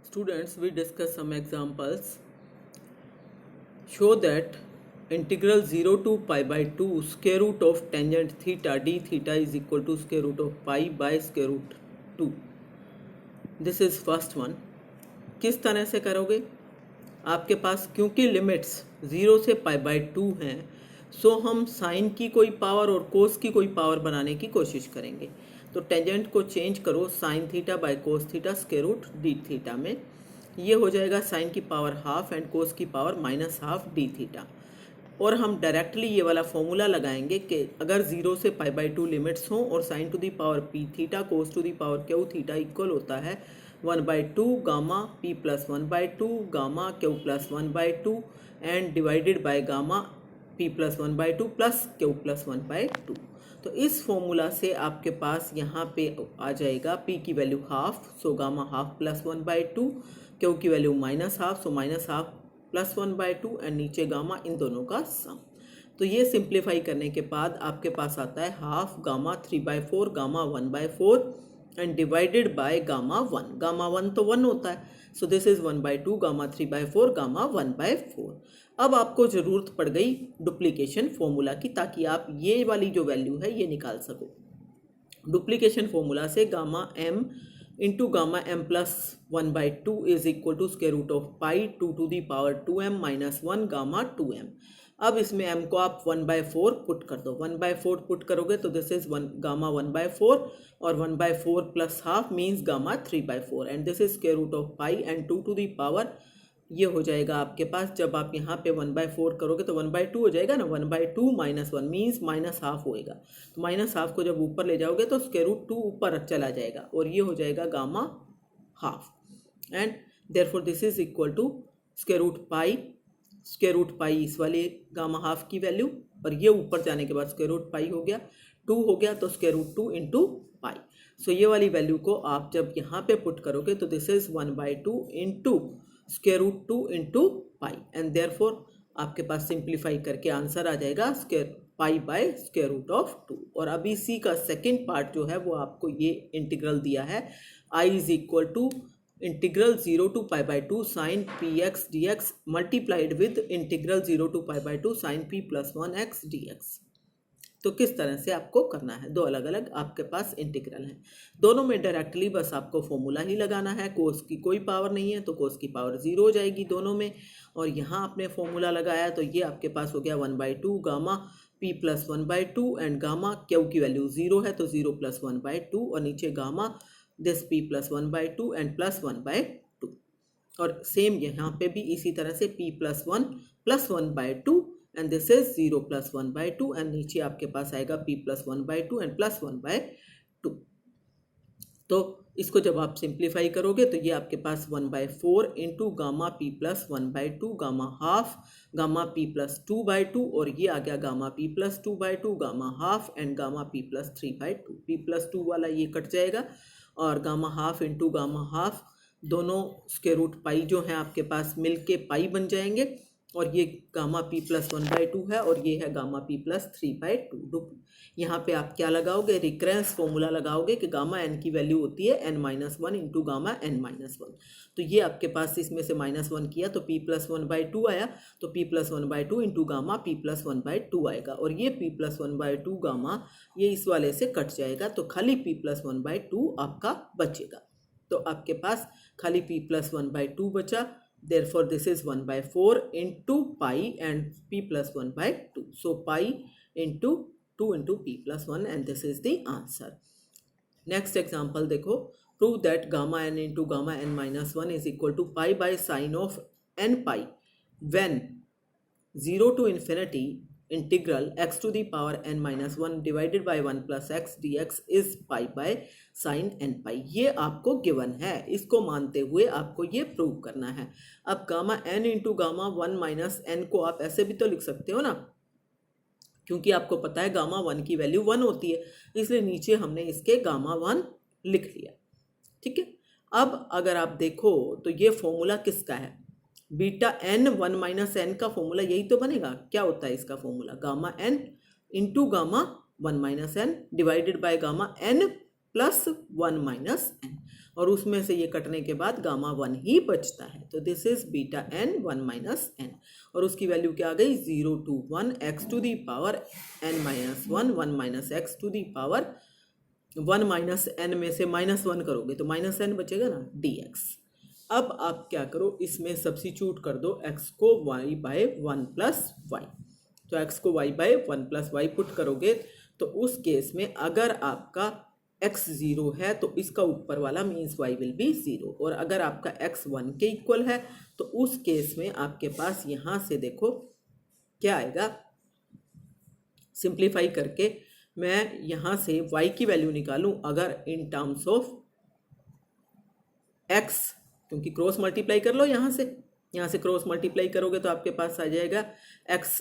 Students, we discuss some examples. Show that integral 0 to pi by 2 square root of tangent theta d theta is equal to square root of pi by square root 2. This is first one. किस तरह से करोगे? आपके पास क्योंकि limits 0 से पाई by 2 हैं, सो हम sign की कोई पावर और कोस की कोई पावर बनाने की कोशिश करेंगे. तो टेंजेंट को चेंज करो sine theta by cos theta square root d theta में. ये हो जाएगा साइन की पावर हाफ एंड कोस की power minus half D theta. और हम डायरेक्टली ये वाला फॉर्मूला लगाएंगे कि अगर 0 से पाई बाई 2 लिमिट्स हों और sine to the power p theta cos to the power q theta equal होता है 1/2 gamma p plus 1/2 gamma q plus 1/2 and divided by gamma p plus 1/2 plus q plus 1/2. तो इस फॉर्मूला से आपके पास यहाँ पे आ जाएगा p की value half, so gamma half plus 1/2, Q की value minus half, so minus half plus 1/2 and नीचे गामा, इन दोनों का सम. तो ये सिंप्लीफाई करने के बाद आपके पास आता है half gamma 3/4 gamma 1/4 and divided by gamma 1. Gamma 1 तो 1 होता है, सो दिस इज 1/2 गामा 3/4 गामा 1/4. अब आपको ज़रूरत पड़ गई डुप्लीकेशन फॉर्मूला की, ताकि आप ये वाली जो वैल्यू है ये निकाल सको. डुप्लीकेशन फॉर्मूला से gamma m into gamma m plus 1/2 is equal to square root of pi 2 to the power 2m minus 1 gamma 2m. अब इसमें m को आप 1/4 पुट कर दो. 1/4 पुट करोगे तो दिस इज गामा 1/4 और 1/4 plus half means gamma 3/4 and this is square root of pi and 2 to the power. ये हो जाएगा आपके पास, जब आप यहाँ पे 1/4 करोगे तो 1/2 हो जाएगा ना. 1/2 माइनस 1 मीन्स माइनस हाफ होएगा. तो माइनस हाफ को जब ऊपर ले जाओगे तो स्क्वायर रूट 2 ऊपर चला जाएगा और ये हो जाएगा gamma half and therefore this is equal to square root pi. Square root pi इस वाले गामा हाफ की वैल्यू और ये ऊपर जाने के बाद स्क्वायर रूट पाई हो गया, 2 हो गया तो स्क्वायर रूट 2 इंटू पाई. सो ये वाली वैल्यू को आप जब यहाँ पे पुट करोगे तो this is 1/2 into square root 2 into pi and therefore आपके पास सिंप्लीफाई करके आंसर आ जाएगा square pi by square root of 2. और अभी सी का सेकेंड पार्ट जो है वो आपको ये इंटीग्रल दिया है, I is equal to integral 0 to pi by 2 sine p x d x multiplied with integral 0 to pi by 2 sine p plus 1x d x. तो किस तरह से आपको करना है, दो अलग अलग आपके पास इंटीग्रल हैं. दोनों में डायरेक्टली बस आपको फॉर्मूला ही लगाना है. कोस की कोई पावर नहीं है तो कोस की पावर 0 हो जाएगी दोनों में. और यहाँ आपने फॉर्मूला लगाया तो ये आपके पास हो गया 1/2 gamma p plus 1/2 and gamma Q की वैल्यू 0 है तो 0 प्लस 1/2 और नीचे gamma this p plus 1/2 and plus 1/2. और सेम यहाँ पे भी इसी तरह से p plus 1 plus 1/2 and this is 0 plus 1/2 and नीचे आपके पास आएगा p प्लस 1/2 एंड प्लस 1/2. तो इसको जब आप सिंप्लीफाई करोगे तो ये आपके पास 1/4 into gamma p plus 1/2 gamma half gamma p plus 2/2 और ये आ गया gamma p plus 2/2 gamma half and gamma p plus 3/2. p plus 2 वाला ये कट जाएगा और gamma half into gamma half दोनों स्क्वायर रूट पाई जो हैं आपके पास मिल के पाई बन जाएंगे. और ये गामा p प्लस 1/2 है और ये है गामा p प्लस 3/2. यहाँ पे आप क्या लगाओगे, रिकरेंस फॉर्मूला लगाओगे कि गामा n की वैल्यू होती है n-1 इंटू गामा n-1. तो ये आपके पास इसमें से -1 किया तो p प्लस 1/2 आया, तो p plus 1/2 into gamma p plus 1/2 आएगा. और ये p प्लस 1/2 गामा ये इस वाले से कट जाएगा तो खाली p प्लस 1/2 आपका बचेगा. तो आपके पास खाली p प्लस 1/2 बचा. Therefore, this is 1/4 into pi and p plus 1/2. So, pi into 2 into p plus 1 and this is the answer. Next example देखो, prove that gamma n into gamma n minus 1 is equal to pi by sine of n pi when 0 to infinity integral x to the power n minus 1 divided by 1 plus x dx is pi by sin n pi. ये आपको given है, इसको मानते हुए आपको ये prove करना है. अब gamma n into gamma 1 minus n को आप ऐसे भी तो लिख सकते हो ना, क्योंकि आपको पता है गामा 1 की वैल्यू 1 होती है, इसलिए नीचे हमने इसके गामा 1 लिख लिया. ठीक है. अब अगर आप देखो तो ये फॉर्मूला किसका है, बीटा n 1 माइनस n का फॉर्मूला यही तो बनेगा. क्या होता है इसका formula, gamma n into gamma 1 minus n divided by gamma n plus 1 minus n, और उसमें से ये कटने के बाद गामा 1 ही बचता है। तो this is beta n 1 minus n, और उसकी वैल्यू क्या आ गई 0 to 1 x to the power n minus 1 minus x to the power 1 minus n में से -1 करोगे तो माइनस एन बचेगा ना, dx। अब आप क्या करो, इसमें सब्स्टिट्यूट कर दो x को y बाय 1 प्लस वाई। तो x को y by 1 plus y put करोगे तो उस केस में अगर आपका x 0 है तो इसका ऊपर वाला मीन्स y विल बी 0, और अगर आपका x 1 के इक्वल है तो उस केस में आपके पास यहाँ से देखो क्या आएगा, सिंप्लीफाई करके मैं यहाँ से y की वैल्यू निकालूं अगर इन टर्म्स ऑफ x, क्योंकि क्रॉस मल्टीप्लाई कर लो, यहाँ से क्रॉस मल्टीप्लाई करोगे तो आपके पास आ जाएगा x,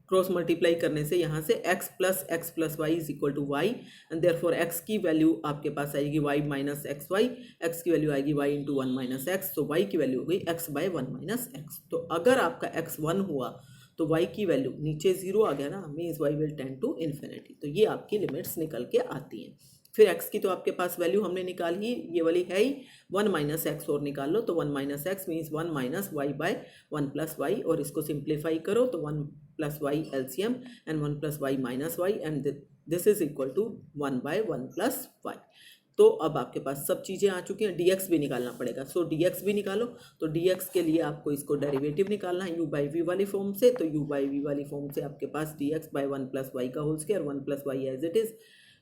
क्रॉस मल्टीप्लाई करने से यहाँ से x plus y is equal to y, and therefore x की वैल्यू आपके पास आएगी y minus x y, x की वैल्यू आएगी y इंटू 1 माइनस एक्स, तो y की वैल्यू हो गई x बाय 1 माइनस एक्स। तो अगर आपका x 1 हुआ तो y की वैल्यू नीचे 0 आ गया ना, means y will tend to infinity. तो ये आपकी लिमिट्स निकल के आती हैं। फिर x की तो आपके पास वैल्यू हमने निकाल ही, ये वाली है ही, 1 माइनस एक्स और निकाल लो, तो 1 minus x means 1 minus y by 1 plus y, और इसको सिंप्लीफाई करो तो 1 plus y LCM and 1 plus y minus y, and this is equal to 1 by 1 plus y. तो अब आपके पास सब चीज़ें आ चुकी हैं, dx भी निकालना पड़ेगा। सो dx भी निकालो, तो dx के लिए आपको इसको डेरिवेटिव निकालना है u बाई वी वाली फॉर्म से। तो u बाई वी वाली फॉर्म से आपके पास dx बाई 1 प्लस वाई का whole square, 1 plus y as it is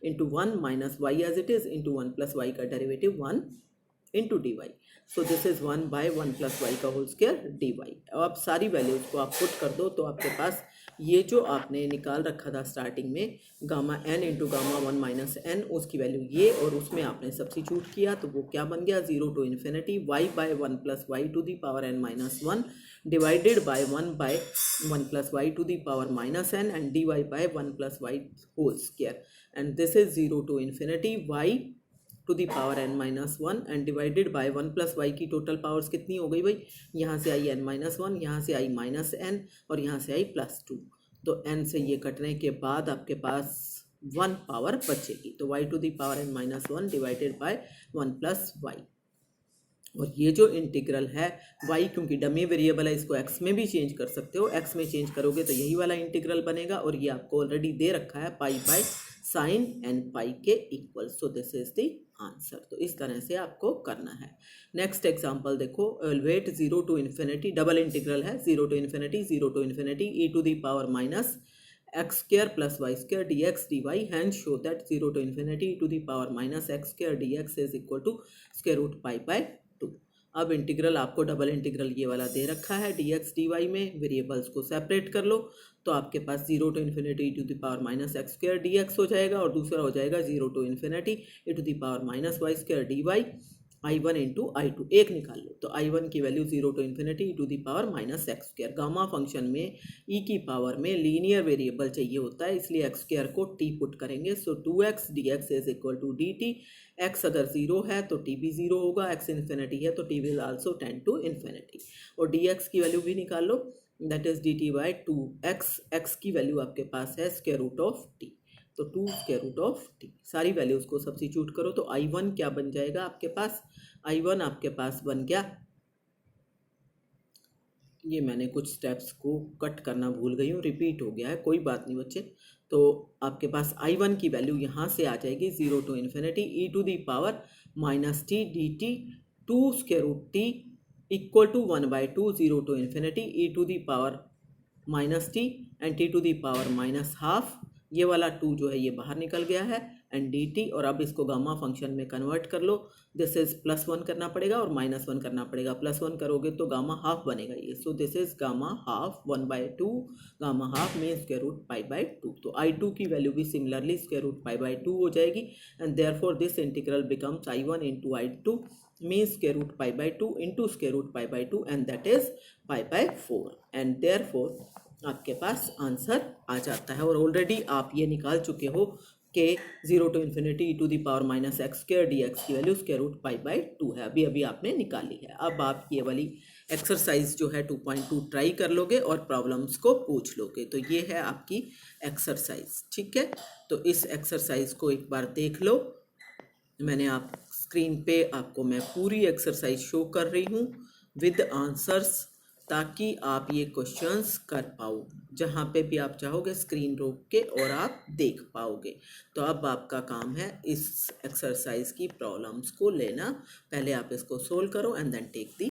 into 1 minus y as it is into 1 plus y का derivative 1 into d y. So this is 1 by 1 plus y का whole square d y. अब आप सारी values को आप put कर दो तो आपके पास ये जो आपने निकाल रखा था स्टार्टिंग में gamma n into gamma 1 minus n, उसकी वैल्यू ये, और उसमें आपने सब्स्टिट्यूट किया तो वो क्या बन गया 0 to infinity y by 1 plus y to the power n minus 1 divided by 1 by 1 plus y to the power minus n and d y by 1 plus y whole square, and this is 0 to infinity y to the power n minus 1 and divided by 1 plus y की total powers कितनी हो गई भाई, यहाँ से I N minus 1, यहाँ से आई minus n, और यहाँ से आई प्लस 2। तो एन से ये कटने के बाद आपके पास 1 पावर बचेगी, तो y to the power n minus 1 divided by 1 plus y. और ये जो इंटीग्रल है y, क्योंकि डमी वेरिएबल है, इसको x में भी चेंज कर सकते हो, x में चेंज करोगे तो यही वाला इंटीग्रल बनेगा, और ये आपको ऑलरेडी दे रखा है pi by sine n pi के equal. So this is the answer. तो इस तरह से आपको करना है। नेक्स्ट एग्जांपल देखो, evaluate 0 to infinity, double integral है, 0 to infinity e to the power minus x square plus y square d x d y, hence show that 0 to infinity to the power minus x square d x is equal to square root pi by 2। अब integral आपको double integral ये वाला दे रखा है dx dy में, variables को separate कर लो तो आपके पास 0 to infinity to the power minus x square dx हो जाएगा, और दूसरा हो जाएगा 0 to infinity e to the power minus y square dy I1 into I2। एक निकाल लो तो I1 की वैल्यू 0 to infinity e to the power minus x square. Gamma function में e की पावर में लीनियर वेरिएबल चाहिए होता है, इसलिए एक्स स्क्वायर को t पुट करेंगे। So 2x dx is equal to dt। x अगर 0 है तो t भी 0 होगा, x इन्फिनिटी है तो t will also tend to infinity. और dx की वैल्यू भी निकाल लो, that is dt by 2x। x की वैल्यू आपके पास है स्क्वायर रूट ऑफ t, तो 2 स्क्वायर रूट ऑफ t। सारी वैल्यूज को सब्स्टिट्यूट करो तो I1 क्या बन जाएगा आपके पास, I1 आपके पास बन गया, ये मैंने कुछ स्टेप्स को कट करना भूल गई हूँ, रिपीट हो गया है, कोई बात नहीं बच्चे। तो आपके पास I1 की वैल्यू यहाँ से आ जाएगी 0 to infinity e to the power minus t d t 2 square root t equal to 1 by 2, 0 to infinity e to the power minus t and t to the power minus half, ये वाला 2 जो है ये बाहर निकल गया है, and D T. और अब इसको गामा फंक्शन में कन्वर्ट कर लो, दिस इज +1 करना पड़ेगा और -1 करना पड़ेगा, +1 करोगे तो गामा हाफ बनेगा ये। So this is gamma half 1 by 2, gamma half में स्क्वायर रूट पाई बाई 2। तो I2 की वैल्यू भी similarly square root pi by 2 हो जाएगी, and therefore this integral becomes I1 into I2 means square root pi by 2 into square root pi by 2 and that is pi by 4, and therefore आपके पास answer आ जाता है। और already आप ये निकाल चुके हो के 0 to infinity e to the power minus x square dx की value square root pi by 2 है, अभी अभी आपने निकाली है। अब आप ये वाली एक्सरसाइज जो है 2.2 ट्राई कर लोगे और प्रॉब्लम्स को पूछ लोगे। तो ये है आपकी एक्सरसाइज, ठीक है। तो इस एक्सरसाइज को एक बार देख लो, मैंने आप स्क्रीन पे आपको मैं पूरी एक्सरसाइज शो कर रही हूँ विद आंसर्स, ताकि आप ये क्वेश्चंस कर पाओ। जहाँ पे भी आप चाहोगे स्क्रीन रोक के और आप देख पाओगे। तो अब आपका काम है इस एक्सरसाइज की प्रॉब्लम्स को लेना। पहले आप इसको सोल्व करो एंड देन टेक दी